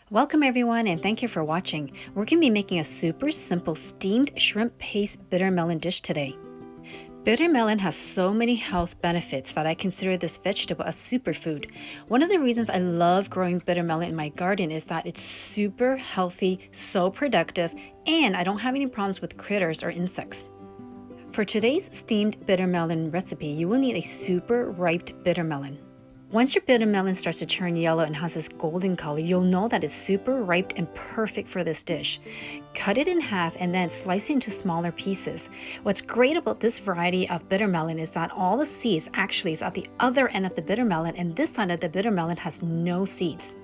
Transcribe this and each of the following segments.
Welcome everyone and thank you for watching. We're going to be making a super simple steamed shrimp paste bitter melon dish today. Bitter melon has so many health benefits that I consider this vegetable a superfood. One of the reasons I love growing bitter melon in my garden is that it's super healthy, so productive, and I don't have any problems with critters or insects. For today's steamed bitter melon recipe, you will need a super ripe bitter melon. Once your bitter melon starts to turn yellow and has this golden color, you'll know that it's super ripe and perfect for this dish. Cut it in half and then slice it into smaller pieces. What's great about this variety of bitter melon is that all the seeds actually is at the other end of the bitter melon, and this side of the bitter melon has no seeds.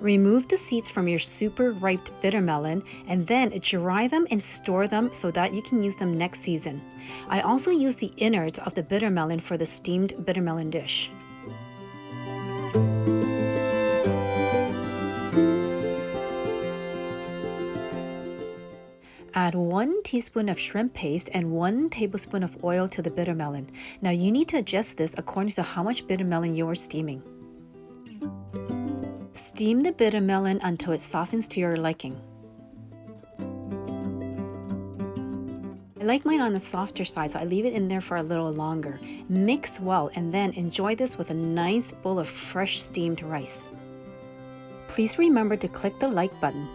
Remove the seeds from your super ripe bitter melon and then dry them and store them so that you can use them next season. I also use the innards of the bitter melon for the steamed bitter melon dish. Add 1 teaspoon of shrimp paste and 1 tablespoon of oil to the bitter melon. Now you need to adjust this according to how much bitter melon you are steaming. Steam the bitter melon until it softens to your liking. I like mine on the softer side, so I leave it in there for a little longer. Mix well and then enjoy this with a nice bowl of fresh steamed rice. Please remember to click the like button.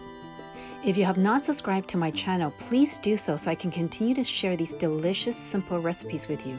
If you have not subscribed to my channel, please do so I can continue to share these delicious, simple recipes with you.